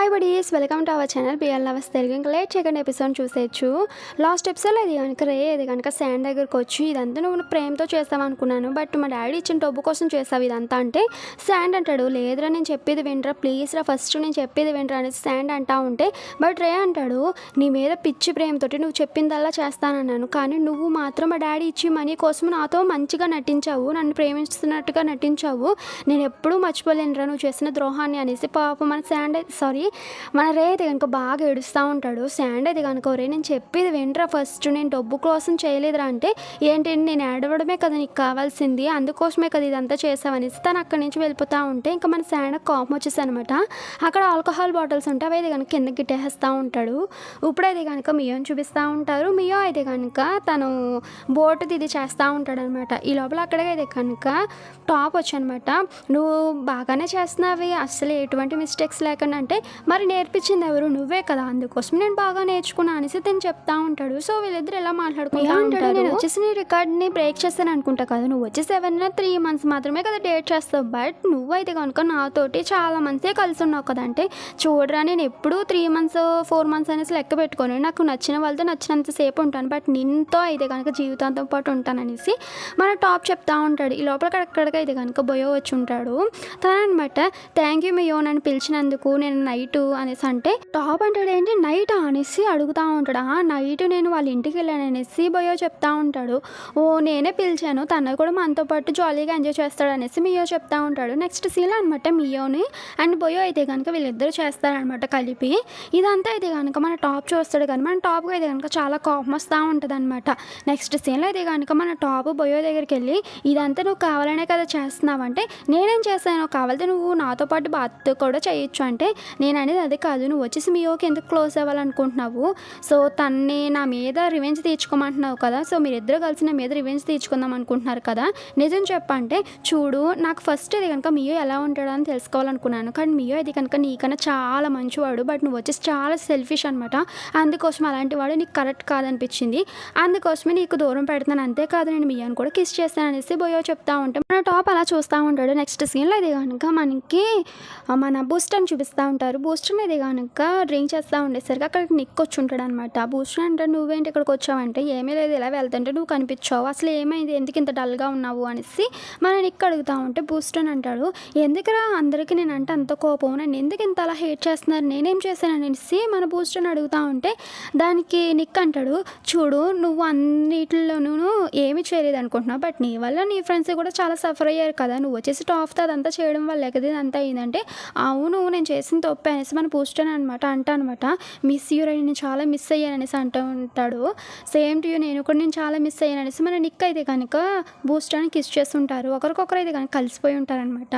Hi buddies, welcome to our channel BL lovers Telugu. ఇంకా late చేయకుండా episode చూసేయచ్చు. Last ఎపిసోడ్లో ఇది కనుక శాండ్ దగ్గరకు వచ్చి ఇదంతా నువ్వు ప్రేమతో చేస్తావు అనుకున్నాను, బట్ మా డాడీ ఇచ్చిన డబ్బు కోసం చేస్తావు ఇదంతా అంటే శాండ్ అంటాడు, లేదురా నేను చెప్పేది వినరా, ప్లీజ్ రా ఫస్ట్ నేను చెప్పేది వినరా అనేసి శాండ్ అంటా ఉంటే, బట్ రే అంటాడు నీ మీద పిచ్చి ప్రేమతోటి నువ్వు చెప్పిందల్లా చేస్తానన్నాను, కానీ నువ్వు మాత్రం మా డాడీ ఇచ్చి మనీ కోసం నాతో మంచిగా నటించావు, నన్ను ప్రేమిస్తున్నట్టుగా నటించావు, నేను ఎప్పుడూ మర్చిపోలేనురా నువ్వు చేసిన ద్రోహాన్ని అనేసి పాపం మన రే అయితే కనుక బాగా ఏడుస్తూ ఉంటాడు. శాండ్ అయితే కనుక రే నేను చెప్పేది వినరా ఫస్ట్, నేను డబ్బు కోసం చేయలేదురా అంటే ఏంటంటే నేను ఏడవడమే కదా నీకు కావాల్సింది, అందుకోసమే కదా ఇదంతా చేసావనేసి తను అక్కడి నుంచి వెళ్ళిపోతూ ఉంటే ఇంకా మన శాండ్ కోపం వచ్చేసి అనమాట. అక్కడ ఆల్కహాల్ బాటిల్స్ ఉంటే అవి అయితే కనుక కిందకి గిట్టేస్తూ ఉంటాడు. ఇప్పుడైతే కనుక మియోని చూపిస్తూ ఉంటారు. మియో అయితే కనుక తను బోటు ఇది చేస్తూ ఉంటాడు అనమాట. ఈ లోపల అక్కడికైతే కనుక టాప్ వచ్చనమాట, నువ్వు బాగానే చేస్తున్నావి అసలు ఎటువంటి మిస్టేక్స్ లేకుండా అంటే మరి నేర్పించింది ఎవరు, నువ్వే కదా, అందుకోసం నేను బాగా నేర్చుకున్నా అనేసి తను చెప్తా ఉంటాడు. సో వీళ్ళిద్దరు ఎలా మాట్లాడుకుంటా ఉంటారు, నేను వచ్చేసి నీ రికార్డ్ని బ్రేక్ చేస్తాను అనుకుంటా కదా, నువ్వు వచ్చేసి 3 months మాత్రమే కదా డేట్ చేస్తావు, బట్ నువ్వైతే కనుక నాతోటి చాలా మంత్సే కలిసి ఉన్నావు కదా అంటే చూడరా నేను ఎప్పుడు 3 months 4 months అనేసి లెక్క పెట్టుకొని నాకు నచ్చిన వాళ్ళతో నచ్చినంతసేపు ఉంటాను, బట్ నిన్నతో అయితే కనుక జీవితాంతో పాటు ఉంటాననేసి మన టాప్ చెప్తా ఉంటాడు. ఈ లోపల అక్కడికైతే కనుక బొయో వచ్చి ఉంటాడు. తను అనమాట థ్యాంక్ యూ మియో నన్ను పిలిచినందుకు, నేను నైట్ అనేసి అంటే టాప్ అంటాడు ఏంటి నైట్ అనేసి అడుగుతూ ఉంటాడు. నైట్ నేను వాళ్ళ ఇంటికి వెళ్ళాను అనేసి బొయో చెప్తా ఉంటాడు. ఓ నేనే పిలిచాను, తను కూడా మనతో పాటు జాలీగా ఎంజాయ్ చేస్తాడు అనేసి మియో చెప్తా ఉంటాడు. నెక్స్ట్ సీన్ అనమాట మియోని అండ్ బొయో అయితే కనుక వీళ్ళిద్దరు చేస్తారనమాట కలిపి. ఇదంతా అయితే కనుక మన టాప్ చూస్తాడు, కానీ మన టాప్కి అయితే కనుక చాలా కోపం వస్తూ ఉంటుంది అనమాట. నెక్స్ట్ సీన్లో అయితే కనుక మన టాప్ బొయో దగ్గరికి వెళ్ళి ఇదంతా నువ్వు కావాలనే కదా చేస్తున్నావు అంటే నేనేం చేస్తాను, కావాలంటే నువ్వు నాతో పాటు బాత్ కూడా చేయొచ్చు అంటే నేను అనేది అది కాదు, నువ్వు వచ్చేసి మియోకి ఎందుకు క్లోజ్ అవ్వాలనుకుంటున్నావు, సో తన్ని నా మీద రివెంజ్ తీర్చుకోమంటున్నావు కదా, సో మీరిద్దరు కలిసి నా మీద రివెంజ్ తీర్చుకుందాం అనుకుంటున్నారు కదా, నిజం చెప్పంటే చూడు నాకు ఫస్ట్ ఇది కనుక మియో ఎలా ఉంటాడో అని తెలుసుకోవాలనుకున్నాను, కానీ మియో ఇది కనుక నీకన్నా చాలా మంచివాడు, బట్ నువ్వు వచ్చేసి చాలా సెల్ఫిష్ అనమాట, అందుకోసం అలాంటి వాడు నీకు కరెక్ట్ కాదనిపించింది, అందుకోసమే నీకు దూరం పెడతాను, అంతేకాదు నేను మియోని కూడా కిస్ చేస్తాను అనేసి బొయో చెప్తా ఉంటాం. మన టాప్ అలా చూస్తూ ఉంటాడు. నెక్స్ట్ సీన్లో ఇది కనుక మనకి మన బూస్టర్ని చూపిస్తూ ఉంటారు. బూస్టర్ని ఇది కనుక డ్రింక్ చేస్తూ ఉండేసరికి అక్కడికి నిక్ వచ్చి ఉంటాడు అనమాట. బూస్టర్ అంటే నువ్వేంటి ఇక్కడికి వచ్చావంటే ఏమీ లేదు ఇలా వెళ్తుంటే నువ్వు కనిపించావు, అసలు ఏమైంది ఎందుకు ఇంత డల్గా ఉన్నావు అనేసి మన నిక్ అడుగుతూ ఉంటే బూస్టర్ అంటాడు ఎందుకురా అందరికీ నేను అంటే అంత కోపం, నన్ను ఎందుకు ఇంత అలా హేట్ చేస్తున్నారు, నేనేం చేశాను అనేసి మన బూస్టర్ని అడుగుతూ ఉంటే దానికి నిక్ అంటాడు చూడు నువ్వు అన్నిటిలోనూ ఏమీ చేయలేదు అనుకుంటున్నావు, బట్ నీ వల్ల నీ ఫ్రెండ్స్ కూడా చాలా సఫర్ అయ్యారు కదా, నువ్వు వచ్చేసి టాప్తో అదంతా చేయడం వల్ల కదా ఇదంతా అయిందంటే అవును నేను చేసిన తప్పే అనేసి మన బూస్టర్ అనమాట అనమాట మిస్ యూ రా నేను చాలా మిస్ అయ్యాను అనేసి అంటూ ఉంటాడు. సేమ్ టు యూ నేను కూడా నేను చాలా మిస్ అయ్యాను అనేసి మన నిక్ అయితే కనుక బూస్టర్ని కిస్ చేస్తుంటారు. ఒకరికొకరు అయితే కనుక కలిసిపోయి ఉంటారనమాట.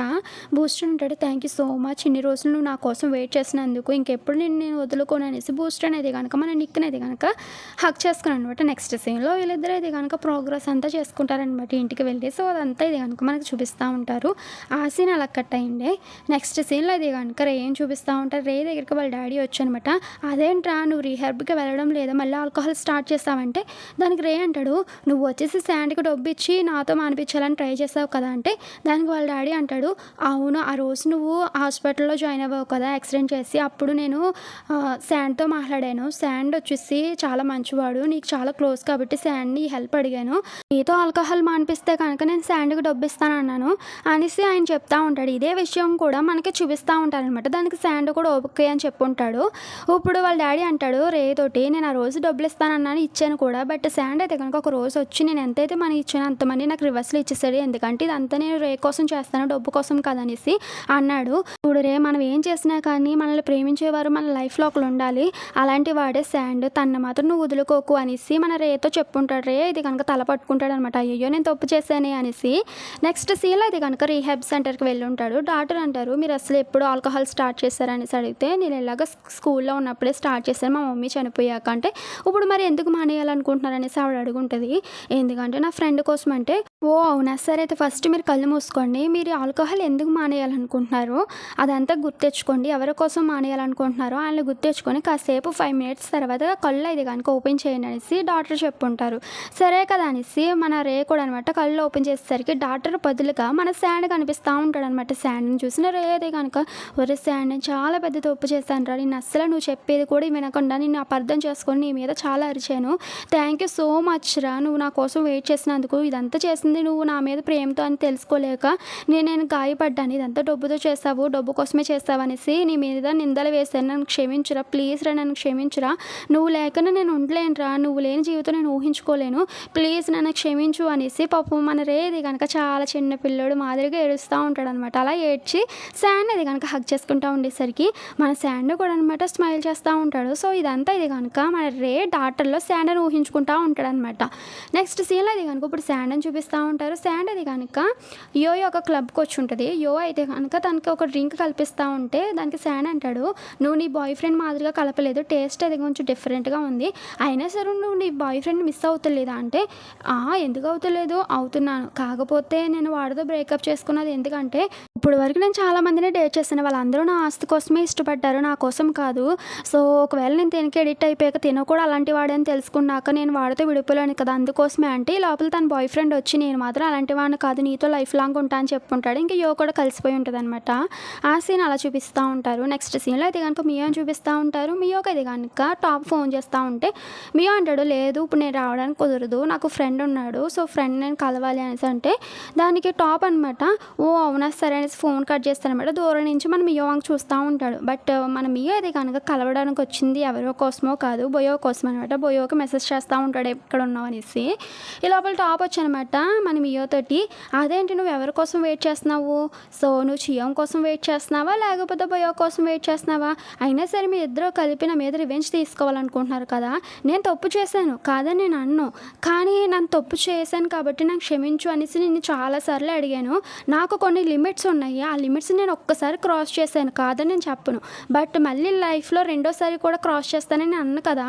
బూస్టర్ అంటాడు థ్యాంక్ యూ సో మచ్, ఇన్ని రోజులు నువ్వు నా కోసం వెయిట్ చేసినందుకు, ఇంకెప్పుడు నేను వదులుకోను అనేసి బూస్టర్ అనేది కనుక మన నిక్ని అయితే కనుక హక్ చేసుకుని అనమాట. నెక్స్ట్ సీన్లో వీళ్ళిద్దరు అయితే కనుక ప్రోగ్రెస్ అంతా చేసుకుంటారనమాట ఇంటికి వెళ్ళి. సో అదంతా ఇది కనుక మనకు చూపిస్తూ ఉంటారు. ఆ సీన్ అలా కట్ అయ్యిండే. నెక్స్ట్ సీన్లో ఇది కనుక రే ఏం చూపిస్తూ ఉంటారు, రే దగ్గరికి వాళ్ళ డాడీ వచ్చనమాట. అదేంట్రా నువ్వు రీహెర్బ్కి వెళ్ళడం లేదా మళ్ళీ ఆల్కహాల్ స్టార్ట్ చేస్తావంటే దానికి రే అంటాడు నువ్వు వచ్చేసి శాండ్కి డబ్బు ఇచ్చి నాతో మానిపించాలని ట్రై చేస్తావు కదా అంటే దానికి వాళ్ళ డాడీ అంటాడు అవును ఆ రోజు నువ్వు హాస్పిటల్లో జాయిన్ అవ్వవు కదా యాక్సిడెంట్ చేసి, అప్పుడు నేను శాండ్తో మాట్లాడాను, శాండ్ వచ్చేసి చాలా మంచివాడు నీకు చాలా క్లోజ్ కాబట్టి శాండ్ని హెల్ప్ అడిగాను, నీతో ఆల్కహాల్ మానిపిస్తే కనుక నేను శాండ్కి డబ్బు ఇస్తాను అన్నాను అనేసి ఆయన చెప్తా ఉంటాడు. ఇదే విషయం కూడా మనకి చూపిస్తూ ఉంటారనమాట. దానికి శాండ్ కూడా ఓకే అని చెప్పుంటాడు. ఇప్పుడు వాళ్ళ డాడీ అంటాడు రే తోటి నేను ఆ రోజు డబ్బులు ఇస్తానన్నాను ఇచ్చాను కూడా, బట్ శాండ్ అయితే కనుక ఒక రోజు వచ్చి నేను ఎంతైతే మనీ ఇచ్చానో అంతమంది నాకు రివర్స్లో ఇచ్చేసాడు, ఎందుకంటే ఇదంతా నేను రే కోసం చేస్తాను డబ్బు కోసం కదనేసి అన్నాడు. ఇప్పుడు రే మనం ఏం చేసినా కానీ మనల్ని ప్రేమించేవారు మన లైఫ్లో ఒకరు ఉండాలి, అలాంటి వాడే శాండ్, తన మాత్రం నువ్వు వదులుకోకు అనేసి మన రేతో చెప్పుంటాడు. రే ఇది కనుక తల పట్టుకుంటాడు అనమాట, అయ్యో నేను తప్పు చేశానే అనేసి. నెక్స్ట్ సీన్లో ఇది కనుక రీహాబ్ సెంటర్కి వెళ్ళి ఉంటాడు. డాక్టర్ అంటారు మీరు అసలు ఎప్పుడు ఆల్కహాల్ స్టార్ట్ చేశారనేసి అడిగితే నేను ఇలాగ స్కూల్లో ఉన్నప్పుడే స్టార్ట్ చేశాను మా మమ్మీ చనిపోయాక అంటే ఇప్పుడు మరి ఎందుకు మానేయాలనుకుంటున్నారు అనేసి ఆవిడ అడుగుంటుంది. ఎందుకంటే నా ఫ్రెండ్ కోసం అంటే ఓ అవునా సరే అయితే ఫస్ట్ మీరు కళ్ళు మూసుకోండి, మీరు ఆల్కహాల్ ఎందుకు మానేయాలనుకుంటున్నారు అదంతా గుర్తెచ్చుకోండి, ఎవరి కోసం మానేయాలనుకుంటున్నారో ఆయన గుర్తెచ్చుకొని కాసేపు 5 minutes తర్వాత కళ్ళు అయితే కనుక ఓపెన్ చేయండి అనేసి డాక్టర్ చెప్పుంటారు. సరే కదా అనేసి మన రే కూడా అనమాట కళ్ళు ఓపెన్ చేసేసరికి డాక్టర్ బదులుగా మన శాండ్ కనిపిస్తూ ఉంటాడు అనమాట. శాండ్ని చూసిన రే అయితే కనుక ఒరే శాండ్ నేను చాలా చాలా పెద్ద తప్పు చేశానురా. నిన్ను అస్సలు నువ్వు చెప్పేది కూడా వినకుండా నిన్ను అపార్థం చేసుకొని నీ మీద చాలా అరిచాను. థ్యాంక్ యూ సో మచ్ రా నువ్వు నా కోసం వెయిట్ చేసినందుకు. ఇదంతా చేసింది నువ్వు నా మీద ప్రేమతో అని తెలుసుకోలేక నేను గాయపడ్డాను. ఇదంతా డబ్బుతో చేస్తావు, డబ్బు కోసమే చేస్తావు అనేసి నీ మీద నిందలు వేశాను. నన్ను క్షమించురా, ప్లీజ్ రా నన్ను క్షమించురా. నువ్వు లేకుండా నేను ఉండలేనురా. నువ్వు లేని జీవితం నేను ఊహించుకోలేను. ప్లీజ్ నన్ను క్షమించు అనేసి పాపం మన రేది కనుక చాలా చిన్న పిల్లోడు మాదిరిగా ఏడుస్తూ ఉంటాడనమాట. అలా ఏడ్చి శాండ్ అది కనుక హగ్ చేసుకుంటూ ఉండేసరికి మన శాండ్ కూడా అనమాట స్మైల్ చేస్తూ ఉంటాడు. సో ఇదంతా ఇది కనుక మన రే డాటర్లో శాండ్ అని ఊహించుకుంటూ ఉంటాడనమాట. నెక్స్ట్ సీన్లో ఇది కనుక ఇప్పుడు శాండ్ అని చూపిస్తూ ఉంటారు. శాండ్ అది కనుక యో ఒక క్లబ్కి వచ్చి ఉంటుంది. యో అయితే కనుక తనకి ఒక డ్రింక్ కల్పిస్తూ ఉంటే దానికి శాండ్ అంటాడు, నువ్వు నీ బాయ్ ఫ్రెండ్ మాదిరిగా కలపలేదు, టేస్ట్ అది కొంచెం డిఫరెంట్గా ఉంది, అయినా సరే నువ్వు నీ బాయ్ ఫ్రెండ్ మిస్ అవుతలేదా అంటే ఎందుకు అవుతలేదు, అవుతున్నాను, కాకపోతే నేను వాడితో బ్రేకప్ చేసుకున్నది ఎందుకంటే ఇప్పుడు వరకు నేను చాలామందిని డేట్ చేశాను, వాళ్ళందరూ నా ఆస్తి కోసమే ఇష్టపడ్డారు, నా కోసం కాదు. సో ఒకవేళ నేను తినకి ఎడిట్ అయిపోయాక తిన కూడా అలాంటి వాడని తెలుసుకున్నాక నేను వాడితో విడిపోలేను కదా, అందుకోసమే అంటే లోపల తన బాయ్ ఫ్రెండ్ వచ్చి నేను మాత్రం అలాంటి వాడిని కాదు, నీతో లైఫ్ లాంగ్ ఉంటా అని చెప్పుకుంటాడు. ఇంకా యో కూడా కలిసిపోయి ఉంటుంది అనమాట. ఆ సీన్ అలా చూపిస్తూ ఉంటారు. నెక్స్ట్ సీన్లో అయితే కనుక మియో అని చూపిస్తూ ఉంటారు. మియోకి అయితే కనుక టాప్ ఫోన్ చేస్తూ ఉంటే మియో అంటాడు, లేదు ఇప్పుడు నేను రావడానికి కుదరదు, నాకు ఫ్రెండ్ ఉన్నాడు, సో ఫ్రెండ్ నేను కలవాలి అనేసి అంటే దానికి టాప్ అనమాట ఓ అవునా సరే అనేసి ఫోన్ కట్ చేస్తానమాట. దూరం నుంచి మనం మియో వంక చూస్తూ ఉంటాడు. బట్ మన మియో అయితే కనుక కలవడానికి వచ్చింది ఎవరో కోసమో కాదు, బొయో కోసం అనమాట. బొయోకి మెసేజ్ చేస్తూ ఉంటాడు ఎక్కడ ఉన్నావు అనేసి. ఈ లోపల టాప్ వచ్చనమాట మన మియో తోటి, అదేంటి నువ్వు ఎవరి కోసం వెయిట్ చేస్తున్నావు, సో నువ్వు చియోం కోసం వెయిట్ చేస్తున్నావా లేకపోతే బొయో కోసం వెయిట్ చేస్తున్నావా, అయినా సరే మీ ఇద్దరు కలిపి నా మీద రివెంజ్ తీసుకోవాలనుకుంటున్నారు కదా, నేను తప్పు చేశాను కాదని నేను అన్ను, కానీ నన్ను తప్పు చేశాను కాబట్టి నాకు క్షమించు అనేసి నేను చాలాసార్లు అడిగాను. నాకు కొన్ని లిమిట్స్ ఉన్నాయి, ఆ లిమిట్స్ నేను ఒక్కసారి క్రాస్ చేశాను కాదని నేను చెప్పను, బట్ మళ్ళీ లైఫ్లో రెండోసారి కూడా క్రాస్ చేస్తానని అన్న కదా,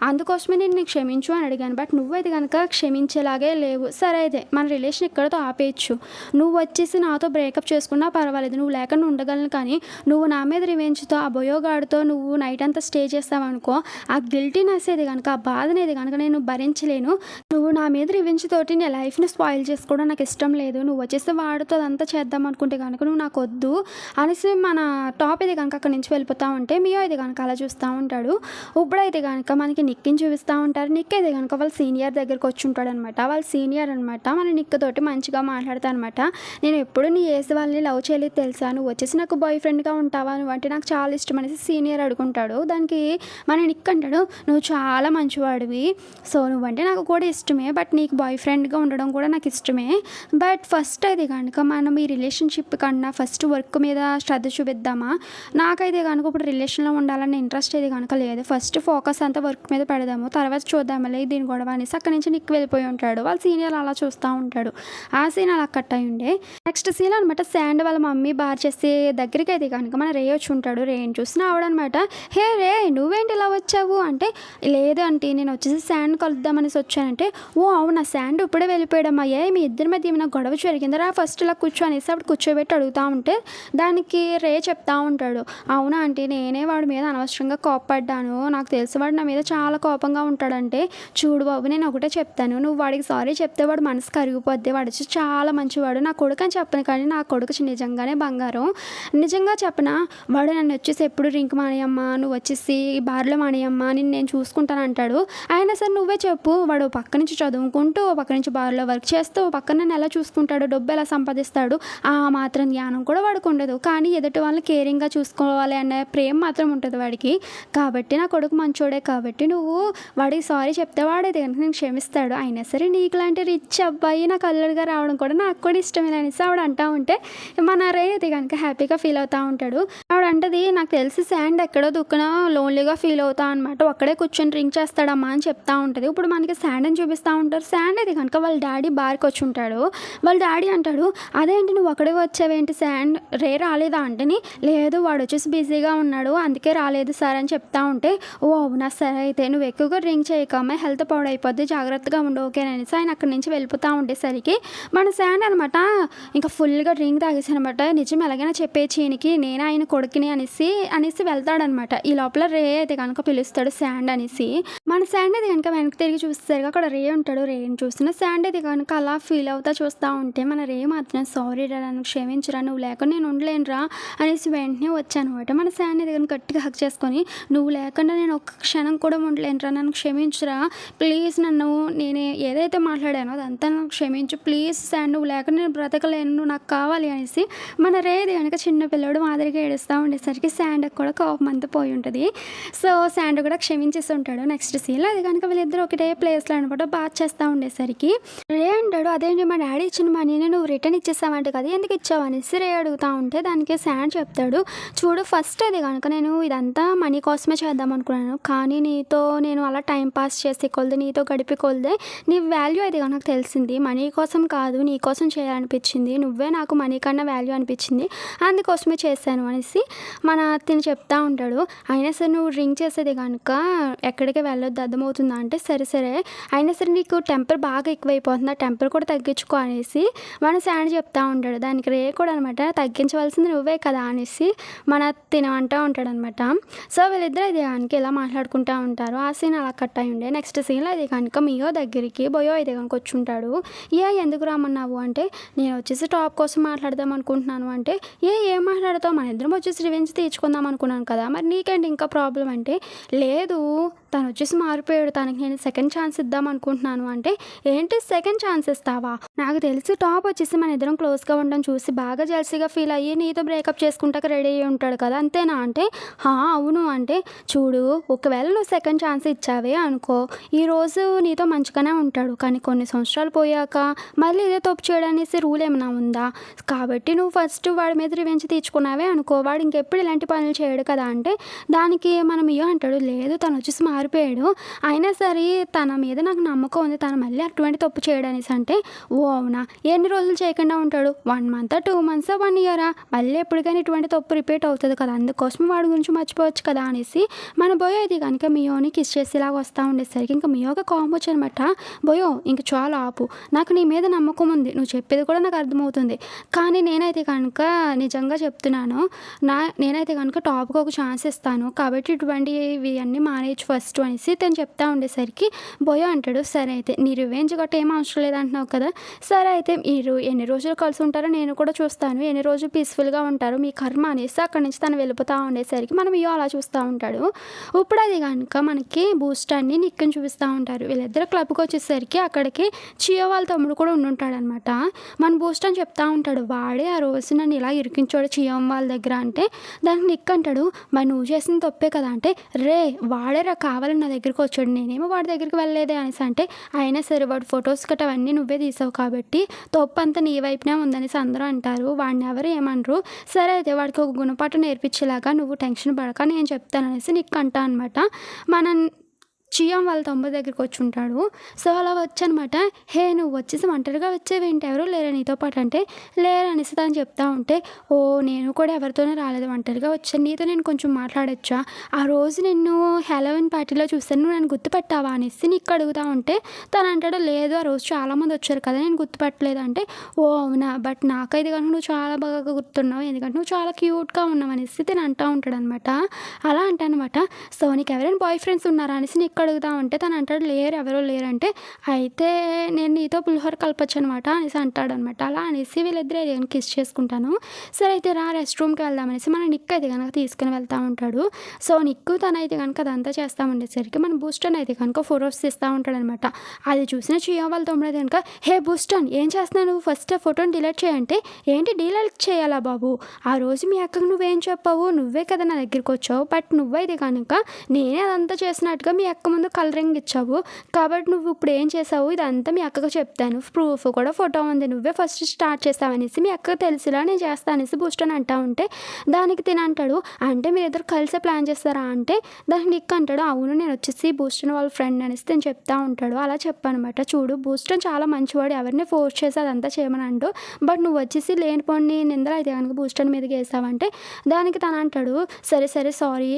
అందుకోసమే నేను నీకు క్షమించు అని అడిగాను. బట్ నువ్వైతే కనుక క్షమించేలాగే లేవు. సరే అయితే మన రిలేషన్ ఇక్కడతో ఆపేయచ్చు, నువ్వు వచ్చేసి నాతో బ్రేకప్ చేసుకున్నా పర్వాలేదు, నువ్వు లేకుండా ఉండగలను, కానీ నువ్వు నా మీద రివెంజ్తో ఆ బొయోగాడితో నువ్వు నైట్ అంతా స్టే చేస్తావనుకో, ఆ గిల్టీనెస్ ఏది కనుక ఆ బాధనేది కనుక నేను భరించలేను. నువ్వు నా మీద రివెంజ్ తోటి నీ లైఫ్ని స్పాయిల్ చేసుకోవడం నాకు ఇష్టం లేదు, నువ్వు వచ్చేసి వాడితో అదంతా చేద్దాం అనుకుంటే కనుక నువ్వు నాకు వద్దు అనేసి మన టాప్ ఇది కనుక అక్కడి నుంచి వెళ్ళిపోతూ ఉంటే మియో ఇది కనుక అలా చూస్తూ ఉంటాడు. ఇప్పుడైతే కనుక మనకి నిక్కిని చూపిస్తూ ఉంటారు. నిక్ అయితే కనుక వాళ్ళ సీనియర్ దగ్గరికి వచ్చి ఉంటాడు అనమాట. వాళ్ళ సీనియర్ అనమాట మన నిక్ తోటి మంచిగా మాట్లాడతా అనమాట. నేను ఎప్పుడు నీ ఏజ్ వాళ్ళని లవ్ చేయలేదు తెలుసా, నువ్వు వచ్చేసి నాకు బాయ్ ఫ్రెండ్గా ఉంటావా, నువ్వు అంటే నాకు చాలా ఇష్టం అనేసి సీనియర్ అడుగుంటాడు. దానికి మన నిక్ అంటాడు, నువ్వు చాలా మంచివాడివి, సో నువ్వంటే నాకు కూడా ఇష్టమే, బట్ నీకు బాయ్ ఫ్రెండ్గా ఉండడం కూడా నాకు ఇష్టమే, బట్ ఫస్ట్ అయితే కనుక మనం ఈ రిలేషన్షిప్ కన్నా ఫస్ట్ వర్క్ మీద శ్రద్ధ చూపిద్దామా, నాకైతే కనుక ఇప్పుడు రిలేషన్లో ఉండాలన్న ఇంట్రెస్ట్ అయితే కనుక లేదు, ఫస్ట్ ఫోకస్ అంతా వర్క్ మీద పెడదాము, తర్వాత చూద్దామలే దీని గొడవ అనేసి అక్కడి నుంచి నిక్ వెళ్ళిపోయి ఉంటాడు. వాళ్ళ సీనియర్ అలా చూస్తూ ఉంటాడు. ఆ సీన్ అలా కట్ అయి ఉండే. నెక్స్ట్ సీన్ అనమాట శాండ్ వాళ్ళ మమ్మీ బార్ చేసే దగ్గరికి అయితే కనుక మన రే వచ్చి ఉంటాడు. రేని చూసిన ఆవిడనమాట, హే రే నువ్వేంటి ఇలా వచ్చావు అంటే, లేదు అంటే నేను వచ్చేసి శాండ్ కలుద్దామనేసి వచ్చానంటే, ఓ అవునా శాండ్ ఇప్పుడే వెళ్ళిపోయాడమ్మా, మీ ఇద్దరి మధ్య ఏమైనా గొడవ జరిగిందరా, ఫస్ట్ ఇలా కూర్చో అనేసి అప్పుడు కూర్చోబెట్టి అడుగుతూ ఉంటే దానికి రే చెప్తా ఉంటాడు, అవునా అంటే నేనే వాడి మీద అనవసరంగా కోపపడ్డాను, నాకు తెలిసి వాడు నా మీద చాలా కోపంగా ఉంటాడంటే, చూడు బాబు నేను ఒకటే చెప్తాను, నువ్వు వాడికి సారీ చెప్తే వాడు మనసు కరిగిపోద్ది, వాడు వచ్చి చాలా మంచివాడు, నా కొడుకు అని చెప్పను కానీ నా కొడుకు నిజంగానే బంగారం, నిజంగా చెప్పనా వాడు నన్ను వచ్చేసి ఎప్పుడు డ్రింక్ మానేయమ్మా, నువ్వు వచ్చేసి బార్లో మానేయమ్మా నేను చూసుకుంటాను అంటాడు. అయినా సరే నువ్వే చెప్పు, వాడు పక్క నుంచి చదువుకుంటూ పక్క నుంచి బార్లో వర్క్ చేస్తూ పక్కన నన్ను ఎలా చూసుకుంటాడు, డబ్బు ఎలా సంపాదిస్తాడు, ఆ మాత్రం జ్ఞానం కూడా వాడికి ఉండదు, కానీ ఎదుటి వాళ్ళని కేరింగ్గా చూసుకోవాలి అనే ప్రేమ మాత్రం ఉంటుంది వాడికి, కాబట్టి నా కొడుకు మంచోడే, కాబట్టి నువ్వు వాడికి సారీ చెప్తే వాడే కనుక నేను క్షమిస్తాడు, అయినా సరే నీకు లాంటి రిచ్ అబ్బాయి నాకు అల్లుడిగా రావడం కూడా నాకు కూడా ఇష్టమే అనేసి ఆవిడ అంటూ ఉంటే మన రే అది కనుక హ్యాపీగా ఫీల్ అవుతూ ఉంటాడు. ఆవిడ అంటది, నాకు తెలిసి శాండ్ ఎక్కడో దుక్కున లోన్లీగా ఫీల్ అవుతా అనమాట, ఒక్కడే కూర్చొని డ్రింక్ చేస్తాడమ్మా అని చెప్తా ఉంటుంది. ఇప్పుడు మనకి శాండ్ అని చూపిస్తూ ఉంటారు. శాండ్ అది కనుక వాళ్ళ డాడీ బార్కి వచ్చి ఉంటాడు. వాళ్ళ డాడీ అంటాడు, అదేంటి నువ్వు అక్కడే వచ్చావేంటి శాండ్, రే రాలేదా అంటేని, లేదు వాడు వచ్చేసి బిజీగా ఉన్నాడు అందుకే రాలేదు సార్ అని చెప్తా ఉంటే, ఓ అవునా సరే అయితే నువ్వు ఎక్కువగా డ్రింక్ చేయక అమ్మాయి హెల్త్ పాడైపోద్ది జాగ్రత్తగా ఉండు ఓకేననేసి ఆయన అక్కడి నుంచి వెళ్ళిపోతూ ఉండేసరికి మన శాండ్ అనమాట ఇంకా ఫుల్గా డ్రింక్ తాగేసి అనమాట, నిజం ఎలాగైనా చెప్పే చీనికి నేను ఆయన కొడుకు లోపలికి అనేసి వెళ్తాడనమాట. ఈ లోపల రే అయితే కనుక పిలుస్తాడు శాండ్ అనేసి. మన శాండ్ అయితే కనుక వెనక్కి తిరిగి చూసేసరికి అక్కడ రే ఉంటాడు. రేని చూస్తున్న శాండ్ అయితే కనుక అలా ఫీల్ అవుతా చూస్తూ ఉంటే మన రే మాత్రం సారీ రా, నన్ను క్షమించరా, నువ్వు లేకుండా నేను ఉండలేనురా అనేసి వెంటనే వచ్చానమాట. మన శాండ్ అయితే కనుక గట్టిగా హక్ చేసుకొని, నువ్వు లేకుండా నేను ఒక్క క్షణం కూడా ఉండలేనురా, నన్ను క్షమించురా ప్లీజ్, నేను ఏదైతే మాట్లాడానో అదంతా నాకు క్షమించు ప్లీజ్ శాండ్, నువ్వు లేకుండా నేను బ్రతకలేను, నువ్వు నాకు కావాలి అనేసి మన రే అయితే కనుక చిన్న పిల్లడు మాదిరిగా ఏడుస్తూ ఉండేసరికి శాండ్కి కూడా కోపం అంతా పోయి ఉంటుంది. సో శాండ్ కూడా క్షమించేసి ఉంటాడు. నెక్స్ట్ సీన్లో అది కనుక వీళ్ళిద్దరు ఒకటే ప్లేస్లో అనమాట బాత్ చేస్తూ ఉండేసరికి రే అంటాడు, అదేంటి మా డాడీ ఇచ్చిన మనీని నువ్వు రిటర్న్ ఇచ్చేసావంట కదా, ఎందుకు ఇచ్చావు అనేసి రే అడుగుతూ ఉంటే దానికి శాండ్ చెప్తాడు, చూడు ఫస్ట్ అది కనుక నేను ఇదంతా మనీ కోసమే చేద్దాం అనుకున్నాను, కానీ నీతో నేను అలా టైం పాస్ చేసి కొలది, నీతో గడిపి కొలదే నీ వాల్యూ అది కనుక తెలిసింది, మనీ కోసం కాదు నీ కోసం చేయాలనిపించింది, నువ్వే నాకు మనీ కన్నా వాల్యూ అనిపించింది, అందుకోసమే చేశాను అనేసి మన తిని చెప్తా ఉంటాడు. అయినా సరే నువ్వు డ్రింక్ చేసేది కనుక ఎక్కడికి వెళ్ళొద్దు అర్థమవుతుందా అంటే, సరే అయినా సరే నీకు టెంపర్ బాగా ఎక్కువైపోతుంది, ఆ టెంపర్ కూడా తగ్గించుకో అనేసి మన శాండ్ చెప్తా ఉంటాడు. దానికి రే కూడా అనమాట, తగ్గించవలసింది నువ్వే కదా అనేసి మన తినమంటూ ఉంటాడు అనమాట. సో వీళ్ళిద్దరు ఇది కనుక ఇలా మాట్లాడుకుంటూ ఉంటారు. ఆ సీన్ అలా కట్ అయి ఉండే. నెక్స్ట్ సీన్లో ఇది కనుక మియో దగ్గరికి బోయో అయితే కనుక వచ్చి ఉంటాడు. ఎందుకు రమ్మన్నావు అంటే, నేను వచ్చేసి టాప్ కోసం మాట్లాడదాం అనుకుంటున్నాను అంటే, ఏం మాట్లాడతావు, మన ఇద్దరం వచ్చేసి రివెంజ్ తీర్చుకుందాం అనుకున్నాను కదా, మరి నీకేంటి ఇంకా ప్రాబ్లం అంటే, లేదు తను వచ్చేసి మారిపోయాడు, తనకి నేను సెకండ్ ఛాన్స్ ఇద్దాం అనుకుంటున్నాను అంటే, ఏంటి సెకండ్ ఛాన్స్ ఇస్తావా, నాకు తెలిసి టాప్ వచ్చేసి మన ఇద్దరం క్లోజ్గా ఉండడం చూసి బాగా జెల్సీగా ఫీల్ అయ్యి నీతో బ్రేకప్ చేసుకుంటాక రెడీ అయ్యి ఉంటాడు కదా, అంతేనా అంటే, అవును అంటే, చూడు ఒకవేళ నువ్వు సెకండ్ ఛాన్స్ ఇచ్చావే అనుకో, ఈరోజు నీతో మంచిగానే ఉంటాడు, కానీ కొన్ని సంవత్సరాలు పోయాక మళ్ళీ ఇదే తప్పు చేయడానికి రూల్ ఏమైనా ఉందా, కాబట్టి నువ్వు ఫస్ట్ వాడి మీద రివెంజ్ తీర్చుకున్నావే అనుకో, వాడు ఇంకెప్పుడు ఇలాంటి పనులు చేయడు కదా అంటే, దానికి మనం అంటాడు, లేదు తను వచ్చేసి మారిపోయాడు, అయినా సరే తన మీద నాకు నమ్మకం ఉంది, తను మళ్ళీ అటువంటి తప్పు చేయడానికి అంటే, ఓ అవునా, ఎన్ని రోజులు చేయకుండా ఉంటాడు, 1 month 2 months 1 year మళ్ళీ ఎప్పటికైనా ఇటువంటి తప్పు రిపీట్ అవుతుంది కదా, అందుకోసం వాడి గురించి మర్చిపోవచ్చు కదా అనేసి మన బోయో అయితే కనుక మియోని కిస్ చేసి ఇలాగ వస్తూ ఉండేసరికి ఇంకా మియోగా కోపం వచ్చనమాట. బోయో ఇంక చాలా ఆపు, నాకు నీ మీద నమ్మకం ఉంది, నువ్వు చెప్పేది కూడా నాకు అర్థమవుతుంది, కానీ నేనైతే కనుక నిజంగా చెప్తున్నాను, నేనైతే కనుక టాప్కి ఒక ఛాన్స్ ఇస్తాను, కాబట్టి ఇటువంటివి అన్నీ మానేయచ్చు ఫస్ట్ అనేసి తను చెప్తా ఉండేసరికి బోయో అంటాడు, సరే అయితే నీ రివెంజ్ గట్ట ఏం అవసరం లేదంటున్నావు కదా, సరే అయితే మీరు ఎన్ని రోజులు కలిసి ఉంటారో నేను కూడా చూస్తాను, ఎన్ని రోజులు పీస్ఫుల్గా ఉంటారు మీ కర్మ అనేసి అక్కడి నుంచి తను వెళ్ళిపోతూ ఉండేసరికి మనం అలా చూస్తూ ఉంటాడు. ఇప్పుడు అది కనుక మనకి బూస్టాన్ని నిక్కని చూపిస్తూ ఉంటారు. వీళ్ళిద్దరు క్లబ్కి వచ్చేసరికి అక్కడికి చియో వాళ్ళ తమ్ముడు కూడా ఉండుంటాడనమాట. మన బూస్ట్ అని చెప్తా ఉంటాడు, వాడే ఆ రోజు నన్ను ఇలా ఇరికించాడు చియో వాళ్ళ దగ్గర అంటే, దానికి నిక్ అంటాడు, మరి నువ్వు చేసిన తప్పే కదా అంటే, రే వాడే కావాలని నా దగ్గరికి వచ్చాడు, నేనేమో వాడి దగ్గరికి వెళ్ళలేదే అనేసి అంటే, అయినా సరే వాడు ఫొటోస్ గట్రా అవన్నీ నువ్వే తీసావు కాబట్టి తప్పు అంతా నీ వైపునే ఉందనేసి అందరూ అంటారు, వాడిని ఎవరు ఏమనరు, సరే అయితే వాడికి ఒక గుణపాఠం నేర్పించేలాగా నువ్వు టెన్షన్ పడక నేను చెప్తాననేసి నిక్ అంటా అనమాట. మన చియాం వాళ్ళ తమ్ముడు దగ్గరికి వచ్చి ఉంటాడు. సో అలా వచ్చనమాట, నువ్వు వచ్చేసి ఒంటరిగా వచ్చేవేంటి, ఎవరు లేరా నీతో పాటు అంటే, లేరు అనేసి తను చెప్తా ఉంటే, నేను కూడా ఎవరితోనే రాలేదు, ఒంటరిగా వచ్చాను, నీతో నేను కొంచెం మాట్లాడొచ్చా, ఆ రోజు నిన్ను హ్యాలోవిన్ పార్టీలో చూసాను, నువ్వు నన్ను గుర్తుపట్టావా అనేసి నీకు అడుగుతా ఉంటే తను అంటాడు, లేదు ఆ రోజు చాలామంది వచ్చారు కదా నేను గుర్తుపట్టలేదు అంటే, అవునా, బట్ నాకైతే కనుక నువ్వు చాలా బాగా గుర్తున్నావు, ఎందుకంటే నువ్వు చాలా క్యూట్గా ఉన్నావు అనేసి తను అంటూ ఉంటాడు అనమాట. అలా అంటానమాట, సో నీకు ఎవరైనా బాయ్ ఫ్రెండ్స్ ఉన్నారా అనేసి నీకు అడుగుతా ఉంటే తను అంటాడు, ఎవరో లేరంటే, అయితే నేను నీతో పులిహోర కలపచ్చు అనమాట అనేసి అంటాడనమాట. అలా అనేసి వీళ్ళిద్దరు అయితే కనుక కిస్ చేసుకుంటాను. సరే అయితే రా రెస్ట్ రూమ్కి వెళ్దామనేసి మన నిక్ అయితే కనుక తీసుకుని వెళ్తూ ఉంటాడు. సో నిక్కు తనైతే కనుక అదంతా చేస్తూ ఉండేసరికి మన బూస్టన్ అయితే కనుక ఫొటోస్ తీస్తూ ఉంటాడనమాట. అది చూసిన చియో వాళ్ళ తమ్ముడు అయితే కనుక, బూస్టన్ ఏం చేస్తున్నావు నువ్వు, ఫస్ట్ ఆ ఫోటోని డిలీట్ చేయంటే, ఏంటి డిలీట్ చేయాలా బాబు, ఆ రోజు మీ అక్కకు నువ్వేం చెప్పావు, నువ్వే కదా నా దగ్గరికి వచ్చావు, బట్ నువ్వైతే కనుక నేనే అదంతా చేసినట్టుగా మీ అక్క ముందు కలరింగ్ ఇచ్చావు, కాబట్టి నువ్వు ఇప్పుడు ఏం చేసావు ఇదంతా మీ అక్కకు చెప్తాను, ప్రూఫ్ కూడా ఫోటో ఉంది, నువ్వే ఫస్ట్ స్టార్ట్ చేస్తావనేసి మీ అక్కకు తెలిసిలా నేను చేస్తాను అనేసి బూస్టన్ అంటా ఉంటే దానికి తినంటాడు, అంటే మీరు ఇద్దరు కలిసే ప్లాన్ చేస్తారా అంటే, దానికి నిక్ అంటాడు, అవును నేను వచ్చేసి బూస్టన్ వాళ్ళ ఫ్రెండ్ అనేసి నేను చెప్తా ఉంటాడు. అలా చెప్పనమాట, చూడు బూస్టన్ చాలా మంచివాడు, ఎవరిని ఫోర్స్ చేసి అదంతా చేయమని అంటూ, బట్ నువ్వు వచ్చేసి లేనిపోని నిందలు అయితే కనుక బూస్టన్ మీదకి వేసావంటే, దానికి తను అంటాడు, సరే సారీ,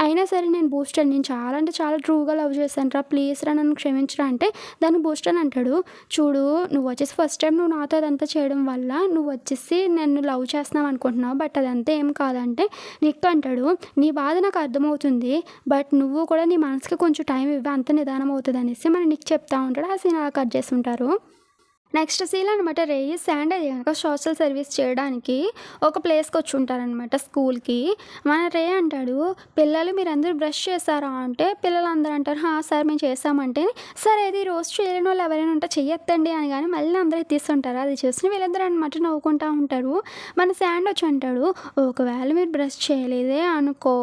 అయినా సరే నేను బూస్టన్ నేను చాలా అంటే చాలా ట్రూగా లవ్ చేశానురా, ప్లీజ్ రా నన్ను క్షమించరా అంటే దానికి బూస్ట్ అని అంటాడు, చూడు నువ్వు వచ్చేసి ఫస్ట్ టైం నువ్వు నాతో అదంతా చేయడం వల్ల నువ్వు వచ్చేసి నన్ను లవ్ చేస్తున్నావు అనుకుంటున్నావు, బట్ అదంతా ఏం కాదంటే నిక్ అంటాడు, నీ బాధ నాకు అర్థమవుతుంది, బట్ నువ్వు కూడా నీ మనసుకి కొంచెం టైం ఇవ్వ అంత నిదానం అవుతుంది అనేసి మన నిక్ చెప్తా ఉంటాడు. ఆ సీన్ అలా కట్ చేస్తుంటారు. నెక్స్ట్ సీన్ అనమాట రేయి శాండ్ అది కనుక సోషల్ సర్వీస్ చేయడానికి ఒక ప్లేస్కి వచ్చి ఉంటారనమాట స్కూల్కి. మన రే అంటాడు, పిల్లలు మీరందరూ బ్రష్ చేస్తారా అంటే పిల్లలందరూ అంటారు సార్ మేము చేస్తామంటే, సరే అది రోజు చేయలేని వాళ్ళు ఎవరైనా ఉంటే చెయ్యొద్దండి అని కానీ మళ్ళీ అందరూ తీస్తుంటారు. అది చూసి వీళ్ళిద్దరు అనమాట నవ్వుకుంటూ ఉంటారు. మన శాండ్ వచ్చి అంటాడు, ఒకవేళ మీరు బ్రష్ చేయలేదే అనుకో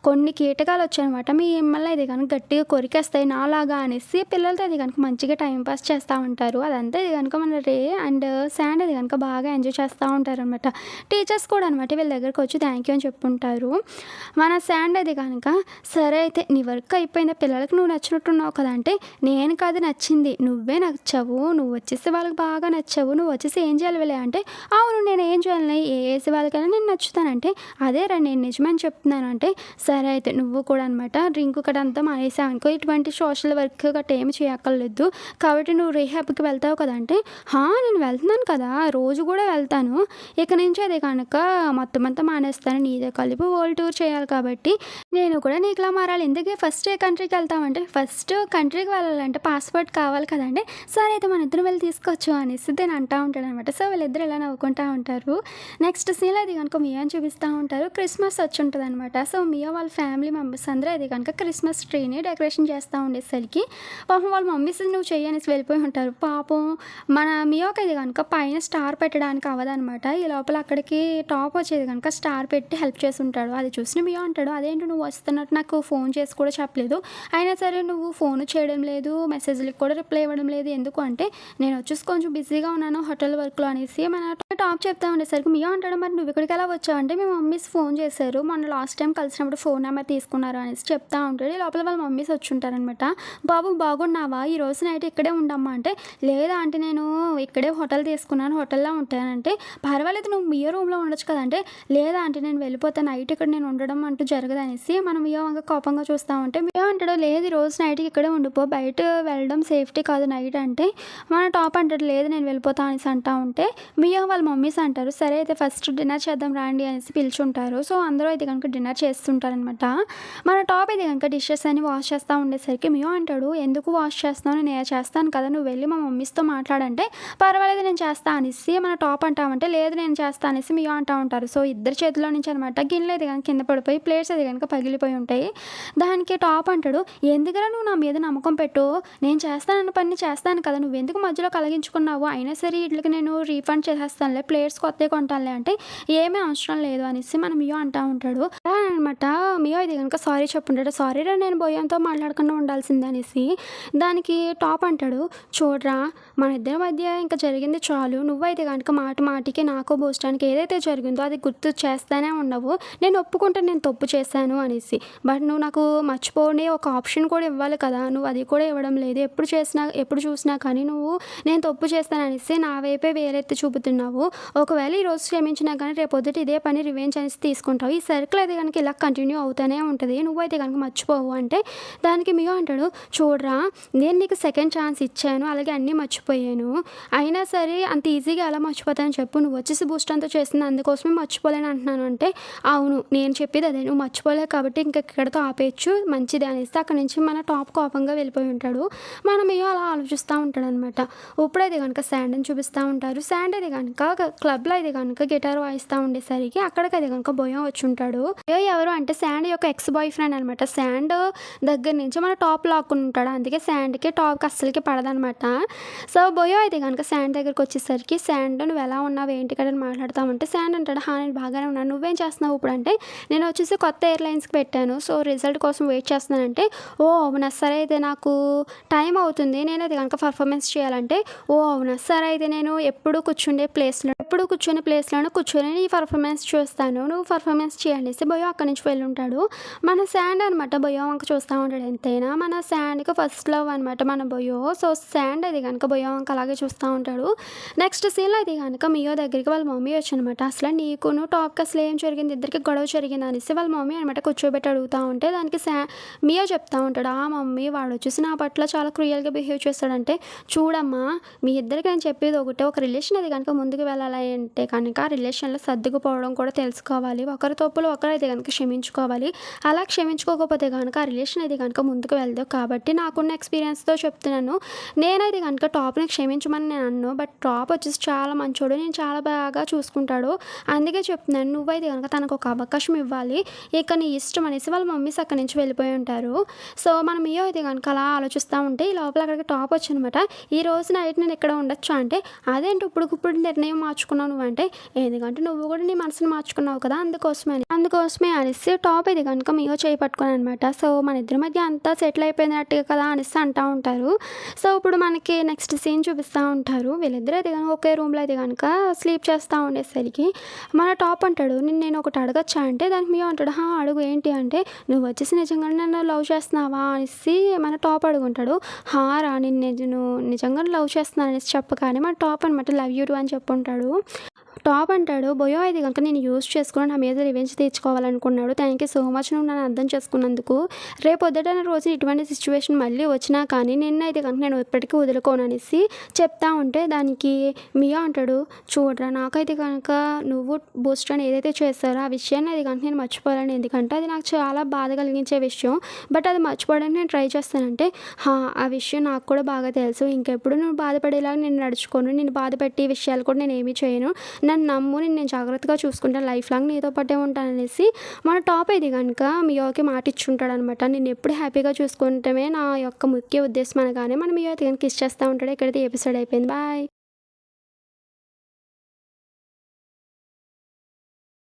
కొన్ని కీటకాలు వచ్చాయనమాట మీ మిమ్మల్ని ఇది కనుక గట్టిగా కొరికేస్తాయి నాలాగా అనేసి పిల్లలతో అది కనుక మంచిగా టైంపాస్ చేస్తూ ఉంటారు. అదంతా ఇది కనుక మన రే అండ్ శాండ్ అది కనుక బాగా ఎంజాయ్ చేస్తూ ఉంటారనమాట. టీచర్స్ కూడా అనమాట వీళ్ళ దగ్గరకు వచ్చి థ్యాంక్ యూ అని చెప్పుంటారు. మన శాండ్ అది కనుక సరే అయితే నీ వర్క్ అయిపోయింది, పిల్లలకి నువ్వు నచ్చినట్టున్నావు కదా అంటే, నేను కాదు నచ్చింది నువ్వే నచ్చావు, నువ్వు వచ్చేసి వాళ్ళకి బాగా నచ్చావు, నువ్వు వచ్చేసి ఏం చేయాలి వెళ్ళే అంటే, అవును నేను ఏం చేయాలి ఏ వేసి వాళ్ళకైనా నేను నచ్చుతానంటే, అదే రా నేను నిజమని చెప్తున్నాను అంటే, సరే అయితే నువ్వు కూడా అనమాట డ్రింక్ కడ అంతా మానేసావు అనుకో, ఇటువంటి సోషల్ వర్క్ గట్ట ఏమి చేయక్కర్లేదు, కాబట్టి నువ్వు రీహాబ్కి వెళ్తావు కదా అంటే, నేను వెళ్తున్నాను కదా రోజు కూడా వెళ్తాను, ఇక నుంచి అదే కనుక మొత్తం అంతా మానేస్తాను, నీదే కలిపి వరల్డ్ టూర్ చేయాలి కాబట్టి నేను కూడా నీకులా మారాలి, ఎందుకే ఫస్ట్ ఏ కంట్రీకి వెళ్తామంటే, ఫస్ట్ కంట్రీకి వెళ్ళాలంటే పాస్పోర్ట్ కావాలి కదండి, సరే అయితే మన ఇద్దరు వెళ్ళి తీసుకోవచ్చు అనేసి నేను అంటూ ఉంటాడు అనమాట. సో వీళ్ళిద్దరు ఇలా నవ్వుకుంటూ ఉంటారు. నెక్స్ట్ సీన్ అది కనుక మియాని చూపిస్తూ ఉంటారు. క్రిస్మస్ వచ్చి ఉంటుంది అనమాట. సో మియా వాళ్ళ ఫ్యామిలీ మెంబర్స్ అందరూ అది కనుక క్రిస్మస్ ట్రీని డెకరేషన్ చేస్తూ ఉండేసరికి పాపం వాళ్ళ మమ్మీస్ నువ్వు చెయ్యనేసి వెళ్ళిపోయి ఉంటారు. పాపం మన మియోకి ఇది కనుక పైన స్టార్ పెట్టడానికి అవ్వదనమాట. ఈ లోపల అక్కడికి టాప్ వచ్చేది కనుక స్టార్ పెట్టి హెల్ప్ చేసి ఉంటాడు. అది చూసిన మియో అంటాడు, అదేంటి నువ్వు వస్తున్నట్టు నాకు ఫోన్ చేసి కూడా చెప్పలేదు, అయినా సరే నువ్వు ఫోన్ చేయడం లేదు, మెసేజ్లకు కూడా రిప్లై ఇవ్వడం లేదు, ఎందుకు అంటే నేను వచ్చేసి కొంచెం బిజీగా ఉన్నాను హోటల్ వర్క్లో అనేసి మన టాప్ చెప్తా ఉండేసరికి మియో అంటాడు, మరి నువ్వు ఇక్కడికి ఎలా వచ్చావు అంటే, మీ మమ్మీస్ ఫోన్ చేశారు, మొన్న లాస్ట్ టైం కలిసినప్పుడు ఫోన్ నెంబర్ తీసుకున్నారు అనేసి చెప్తా ఉంటాడు. ఈ లోపల వాళ్ళ మమ్మీస్ వచ్చి ఉంటారనమాట. బాబు బాగున్నావా, ఈ రోజు నైట్ ఇక్కడే ఉండమ్మా అంటే, లేదా అంటే నేను ఇక్కడే హోటల్ తీసుకున్నాను, హోటల్లో ఉంటానంటే, పర్వాలేదు నువ్వు మియో రూమ్లో ఉండొచ్చు కదంటే, లేదా అంటే నేను వెళ్ళిపోతాను, నైట్ ఇక్కడ నేను ఉండడం అంటూ జరగదు అనేసి మనం మియో వంక కోపంగా చూస్తూ ఉంటే, మియో అంటాడు లేదు ఈ రోజు నైట్కి ఇక్కడే ఉండిపో, బయట వెళ్ళడం సేఫ్టీ కాదు నైట్ అంటే, మన టాప్ అంటాడు లేదు నేను వెళ్ళిపోతా అనేసి అంటూ ఉంటే, మియో వాళ్ళ మమ్మీస్ అంటారు సరే అయితే ఫస్ట్ డిన్నర్ చేద్దాం రాండి అనేసి పిలుచుంటారు. సో అందరూ అయితే కనుక డిన్నర్ చేస్తుంటారనమాట. మన టాప్ అయితే కనుక డిషెస్ అని వాష్ చేస్తూ ఉండేసరికి మియో అంటాడు, ఎందుకు వాష్ చేస్తున్నావు, నేను చేస్తాను కదా, నువ్వు వెళ్ళి మా మమ్మీస్తో మాట్లాడంటే, పర్వాలేదు నేను చేస్తా అనేసి మన టాప్ అంటామంటే, లేదు నేను చేస్తా అనేసి మియో అంటూ ఉంటారు. సో ఇద్దరు చేతిలో నుంచి అనమాట గిన్నెలు అయితే కనుక కింద పడిపోయి ప్లేట్స్ అయితే కనుక పగిలిపోయి ఉంటాయి. దానికి టాప్ అంటాడు, ఎందుకురా నువ్వు నా మీద నమ్మకం పెట్టు, నేను చేస్తానన్న పని చేస్తాను కదా, నువ్వు ఎందుకు మధ్యలో కలిగించుకున్నావు, అయినా సరే వీటికి నేను రీఫండ్ చేసేస్తానులే, ప్లేట్స్ కొత్తవి కొంటానులే అంటే, ఏమీ అవసరం లేదు అనేసి మన మియో అంటూ ఉంటాడు అనమాట. మియో ఇది కనుక సారీ చెప్పుంటాడు, సారీ రా నేను బోయంతో మాట్లాడకుండా ఉండాల్సిందే అనేసి. దానికి టాప్ అంటాడు, చూడరా మన ఇద్దరి మధ్య ఇంకా జరిగింది చాలు, నువ్వైతే కనుక మాట మాటికి నాకు బోస్టానికి ఏదైతే జరిగిందో అది గుర్తు చేస్తూనే ఉండవు, నేను ఒప్పుకుంటే నేను తప్పు చేశాను అనేసి, బట్ నువ్వు నాకు మర్చిపోని ఒక ఆప్షన్ కూడా ఇవ్వాలి కదా, నువ్వు అది కూడా ఇవ్వడం లేదు, ఎప్పుడు చూసినా కానీ నువ్వు నేను తప్పు చేస్తాను అనేసి నా వైపే వేలెత్తి చూపుతున్నావు, ఒకవేళ ఈరోజు క్షమించినా కానీ రేపొద్దుట ఇదే పని రివెంజ్ అనేసి తీసుకుంటావు, ఈ సర్కిల్ అయితే కనుక ఇలా కంటిన్యూ అవుతూనే ఉంటుంది, నువ్వైతే కనుక మర్చిపోవు అంటే, దానికి మియో అంటాడు, చూడరా నేను నీకు సెకండ్ ఛాన్స్ ఇచ్చాను, అలాగే అన్నీ మర్చిపోయాను, అయినా సరే అంత ఈజీగా ఎలా మర్చిపోతానని చెప్పు, నువ్వు వచ్చేసి బూస్ట్ అంతా చేసింది అందుకోసమే మర్చిపోలేను అంటున్నాను అంటే, అవును నేను చెప్పేది అదే, నువ్వు మర్చిపోలేవు కాబట్టి ఇంకెక్కడితో ఆపేయచ్చు మంచిది అనేసి అక్కడి నుంచి మన టాప్ కోపంగా వెళ్ళిపోయి ఉంటాడు. మనం మియో అలా ఆలోచిస్తూ ఉంటాడు అనమాట. ఇప్పుడైతే కనుక శాండ్ని చూపిస్తూ ఉంటారు. శాండ్ అయితే కనుక క్లబ్లో అయితే కనుక గిటార్ వాయిస్తూ ఉండేసరికి అక్కడికైతే కనుక బోయో వచ్చి ఉంటాడు. బోయో ఎవరు అంటే శాండ్ యొక్క ఎక్స్ బాయ్ ఫ్రెండ్ అనమాట. శాండ్ దగ్గర నుంచి మన టాప్ లాక్కుని ఉంటాడు, అందుకే శాండ్కి టాప్కి అస్సలకి పడదనమాట. సో బోయో అయితే కనుక శాండ్ దగ్గరికి వచ్చేసరికి, శాండ్ నువ్వు ఎలా ఉన్నావు ఏంటి కదా అని మాట్లాడతామంటే, శాండ్ అంటాడు నేను బాగానే ఉన్నాను, నువ్వేం చేస్తున్నావు ఇప్పుడు అంటే, నేను వచ్చేసి కొత్త ఎయిర్లైన్స్కి పెట్టాను, సో రిజల్ట్ కోసం వెయిట్ చేస్తున్నానంటే, ఓ అవునా సరే అయితే నాకు టైం అవుతుంది, నేనైతే కనుక పర్ఫార్మెన్స్ చేయాలంటే, ఓ అవునా సరే అయితే నేను ఎప్పుడు కూర్చునే ప్లేస్లోనే కూర్చొని నీ పర్ఫార్మెన్స్ చూస్తాను, నువ్వు పర్ఫార్మెన్స్ చేయండి బోయో అక్కడి నుంచి వెళ్ళి ఉంటాడు. మన శాండ్ అనమాట బోయో వంక చూస్తూ ఉంటాడు. ఎంతైనా మన శాండ్కి ఫస్ట్ లవ్ అనమాట మన బోయో. సో శాండ్ అది కనుక బోయో వంక అలా అలాగే చూస్తూ ఉంటాడు. నెక్స్ట్ సీన్‌లో అయితే గనక మియో దగ్గరికి వాళ్ళ మమ్మీ వచ్చనమాట. అసల నీకును టాప్‌కి అసలు ఏం జరిగింది? ఇద్దరికి గొడవ జరిగిందా అనేసి వాళ్ళ మమ్మీ అనమాట కూర్చోబెట్టి అడుగుతా ఉంటే దానికి మియో చెప్తా ఉంటాడు. ఆ మమ్మీ వాడొచ్చేసి నా పట్ల చాలా క్రూయల్‌గా బిహేవ్ చేస్తాడంటే, చూడమ్మా మీ ఇద్దరికి నేను చెప్పేది ఒకటే, ఒక రిలేషన్ అది గనుక ముందుకు వెళ్ళాలి అంటే కనుక ఆ రిలేషన్‌లో సర్దుకుపోవడం కూడా తెలుసుకోవాలి. ఒకరి తప్పులు ఒకరైతే గనుక క్షమించుకోవాలి. అలా క్షమించుకోకపోతే గనుక ఆ రిలేషన్ అయితే గనుక ముందుకు వెళ్ళదు. కాబట్టి నాకున్న ఎక్స్‌పీరియన్స్‌తో చెప్తున్నాను. నేనైతే గనుక టాప్‌ని క్షమించమని నేను అనను. బట్ టాప్ వచ్చేసి చాలా మంచోడు. నేను చాలా బాగా చూసుకుంటాడు. అందుకే చెప్తున్నాను నువ్వైతే గనుక తనకొక అవకాశం ఇవ్వాలి. ఇక నీ ఇష్టం అనేసి వాళ్ళ మమ్మీస్ అక్కడి నుంచి వెళ్ళిపోయి ఉంటారు. సో, మన మియో అయితే గనుక అలా ఆలోచిస్తా ఉంటే ఈ లోపల అక్కడికి టాప్ వచ్చనమాట. ఈ రోజు నైట్ నేను ఇక్కడ ఉండొచ్చా అంటే, అదేంటి ఇప్పుడుకిప్పుడు నిర్ణయం మార్చుకున్నావు నువ్వంటే, ఎందుకంటే నువ్వు కూడా నీ మనసుని మార్చుకున్నావు కదా అందుకోసమే అనేసి టాప్ ఇది గనుక మియో చేయి పట్టుకున్నాననమాట. సో, మన ఇద్దరి మధ్య అంతా సెటిల్ అయిపోయినట్టే కదా అనేసి అంటా ఉంటారు. సో, ఇప్పుడు మనకి నెక్స్ట్ సీన్ చూపిస్తా ఉంటారు. వీళ్ళిద్దరూ అయితే గనుక ఒకే రూమ్‌లో అయితే గనుక స్లీప్ చేస్తా ఉండేసరికి మన టాప్ అంటాడు, నేను ఒకటి అడగొచ్చా అంటే దానికి మియో అంటాడు, అడుగు ఏంటి అంటే, నువ్వు వచ్చేసి నిజంగానే నన్ను లవ్ చేస్తున్నావా అనేసి మన టాప్ అడుగుంటాడు. రా నేను నిజంగానే లవ్ చేస్తున్నాను అనేసి చెప్పగానే మన టాప్ అనమాట లవ్ యూ టూ అని చెప్పుంటాడు. టాప్ అంటాడు, బోయో ఇది గనుక నేను యూజ్ చేసుకొని నా మీద రివెంజ్ తీర్చుకోవాలనుకున్నాడు. థ్యాంక్ యూ సో మచ్ నువ్వు నన్ను అర్థం చేసుకున్నందుకు. రేపొద్దుటన రోజు ఇటువంటి సిచ్యువేషన్ మళ్ళీ వచ్చినా కానీ నిన్నైతే కనుక నేను ఇప్పటికీ వదులుకోను అనేసి చెప్తా ఉంటే దానికి మియా అంటాడు, చూడరా నాకైతే కనుక నువ్వు బూస్ట్ అని ఏదైతే చేస్తారో ఆ విషయాన్ని అది కనుక నేను మర్చిపోలేను. ఎందుకంటే అది నాకు చాలా బాధ కలిగించే విషయం. బట్ అది మర్చిపోవడానికి నేను ట్రై చేస్తానంటే, ఆ విషయం నాకు కూడా బాగా తెలుసు. ఇంకెప్పుడు నువ్వు బాధపడేలాగా నేను నడుచుకోను. నేను బాధ పెట్టి ఈ విషయాలు కూడా నేను ఏమీ చేయను. నన్ను నమ్ము, నేను జాగ్రత్తగా చూసుకుంటాను, లైఫ్ లాంగ్ నీతో పాటే ఉంటాననేసి మన టాప్ ఇది కనుక మియోకి మాట ఇచ్చుంటాడనమాట. నేను ఎప్పుడు హ్యాపీగా చూసుకుంటమే నా యొక్క ముఖ్య ఉద్దేశం అనగానే మన మియో అయితే కనుక కిస్ చేస్తూ ఉంటాడు. ఇక్కడైతే ఎపిసోడ్ అయిపోయింది. బాయ్.